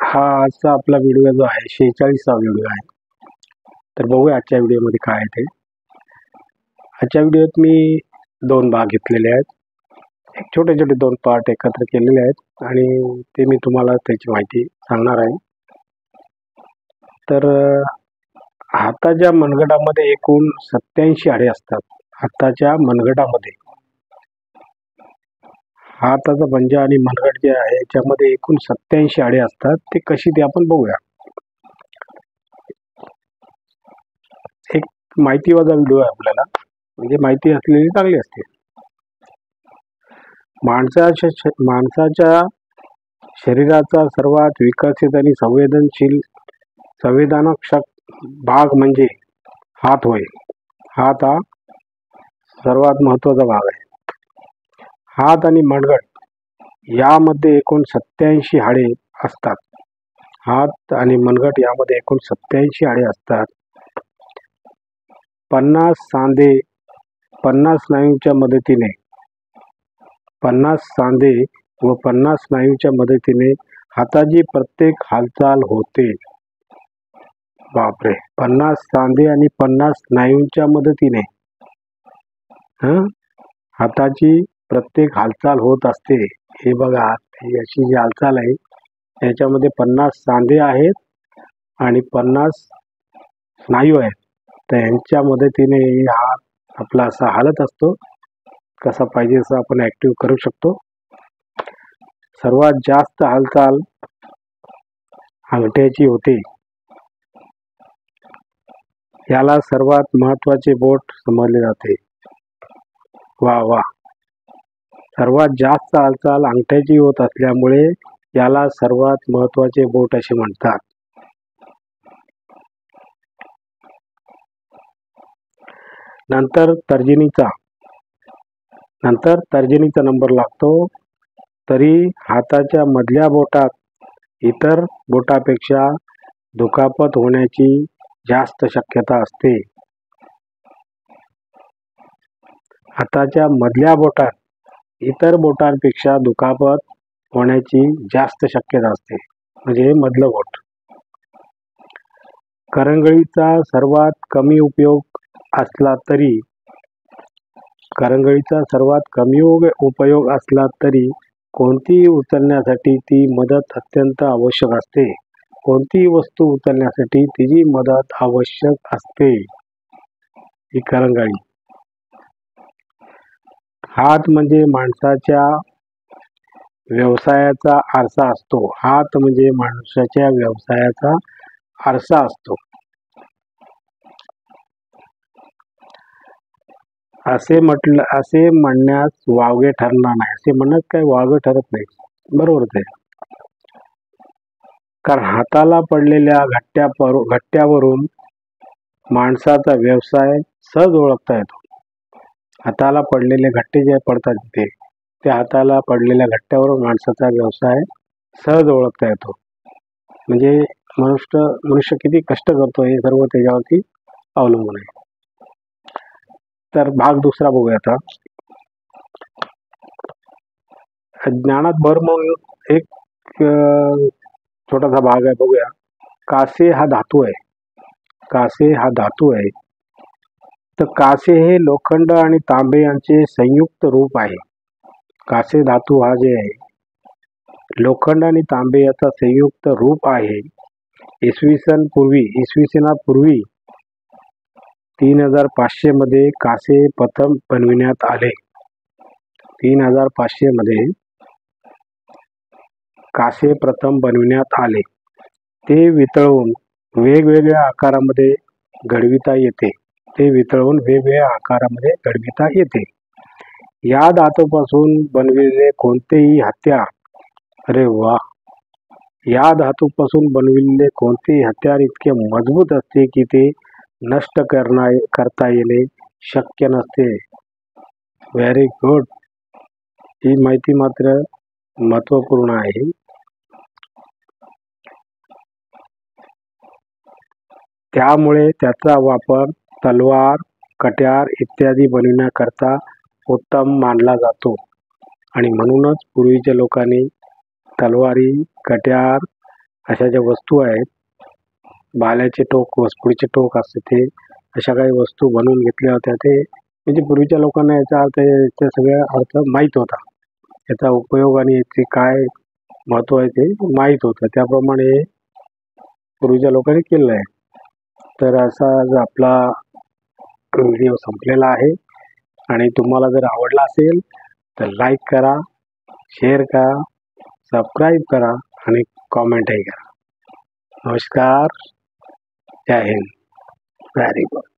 हा आजचा आपला व्हिडिओ जो आहे 46वा व्हिडिओ आहे. तर बघूया आजच्या व्हिडिओमध्ये काय आहे ते. आजच्या व्हिडिओत मी 2 भाग घेतलेले आहेत. एक छोटे छोटे 2 पार्ट एकत्र केलेले आहेत आणि ते मी तुम्हाला त्याची माहिती सांगणार आहे. तर हाताच्या मनगटामध्ये एकूण 87 हाडे असतात. हाताच्या मनगटामध्ये हाताचा पंजा आणि मनगट जे आहे याच्यामध्ये एकूण 87 हाडे असतात. ते कशी ते आपण बघूया. एक माहितीवादा व्हिडिओ आहे आपल्याला, म्हणजे माहिती असलेली चांगली असते. माणसाच्या शरीराचा सर्वात विकसित आणि संवेदनाक्षम भाग म्हणजे हात होय. हात हा सर्वात महत्वाचा भाग आहे. हात आणि मनगट यामध्ये एकूण 87 हाडे असतात. हात आणि मनगट यामध्ये एकूण 87 हाडे असतात. 50 सांधे 50 स्नायूंच्या मदतीने 50 सांधे व 50 स्नायूंच्या मदतीने हाताची प्रत्येक हालचाल होते. बापरे, 50 सांधे आणि 50 स्नायूंच्या मदतीने हाताची प्रत्येक हालचाल होत असते. हे बघा, याची जी हालचाल आहे याच्यामध्ये 50 सांधे आहेत आणि 50 स्नायू आहेत. तर यांच्या मदतीने हात आपला असा हालत असतो. कसा पाहिजे असं आपण ऍक्टिव्ह करू शकतो. सर्वात जास्त हालचाल अंगठ्याची होते. याला सर्वात महत्वाचे बोट समजले जाते. वा वा, सर्वात जास्त हालचाल अंगठ्याची होत असल्यामुळे याला सर्वात महत्वाचे बोट असे म्हणतात. नंतर तर्जनीचा नंबर लागतो. तरी हाताच्या मधल्या बोटात इतर बोटापेक्षा दुखापत होण्याची जास्त शक्यता असते. हाताच्या मधल्या बोटात इतर बोटांपेक्षा दुखापत होण्याची जास्त शक्यता असते, म्हणजे मधलं बोट. करंगळीचा सर्वात कमी उपयोग असला तरी कोणतीही उचलण्यासाठी ती मदत अत्यंत आवश्यक असते. कोणतीही वस्तू उचलण्यासाठी तिची मदत आवश्यक असते. ही करंगळी. हात म्हणजे माणसाच्या व्यवसायाचा आरसा असतो. हात म्हणजे माणसाच्या व्यवसायाचा आरसा असतो. असे म्हणण्यास वावगे ठरणार नाही. असे म्हणण्यास काही वावगे ठरत नाही. बरोबरच आहे. कारण हाताला पडलेल्या घट्ट्यावरून माणसाचा व्यवसाय सहज ओळखता येतो. हाताला पडलेले घट्टे जे पडतात तिथे, त्या हाताला पडलेल्या घट्ट्यावरून माणसाचा व्यवसाय सहज ओळखता येतो. म्हणजे मनुष्य किती कष्ट करतो हे सर्व त्याच्यावरती अवलंबून आहे. तर भाग दुसरा बघूया आता. ज्ञानात भर म्हणून एक छोटासा भाग आहे, बघूया. कासे हा धातू आहे. तर कासे हे लोखंड आणि तांबे यांचे संयुक्त रूप आहे. कासे धातू हा जे आहे लोखंड आणि तांबे याचा संयुक्त रूप आहे. इसवीसनापूर्वी 3500 मध्ये कासे प्रथम बनविण्यात आले. 3500 मध्ये कासे प्रथम बनविण्यात आले. ते वितळवून वेगवेगळ्या आकारामध्ये घडविता येते. या धातूपासून बनविलेले कोणतेही हत्यार इतके मजबूत असते की ते नष्ट करता येणे शक्य नसते. Very good. ही माहिती मात्र महत्वपूर्ण आहे. त्यामुळे त्याचा वापर तलवार, कट्यार इत्यादी बनविण्याकरता उत्तम मानला जातो. आणि म्हणूनच पूर्वीच्या लोकांनी तलवारी, कट्यार अशा ज्या वस्तू आहेत, भाल्याचे टोक पुढचे टोक असते ते, अशा काही वस्तू बनवून घेतल्या होत्या. ते म्हणजे पूर्वीच्या लोकांना याचा अर्थ, याचा सगळा अर्थ माहीत होता. याचा उपयोग आणि याचे काय महत्त्व आहे ते माहीत होतं. त्याप्रमाणे पूर्वीच्या लोकांनी केलेलं आहे. तर असा आपला व्हिडिओ संपलेला आहे आणि तुम्हाला जर आवडला असेल तर लाईक करा, शेअर करा, सबस्क्राईब करा आणि कॉमेंटही करा. नमस्कार. जय हिंद. Very good.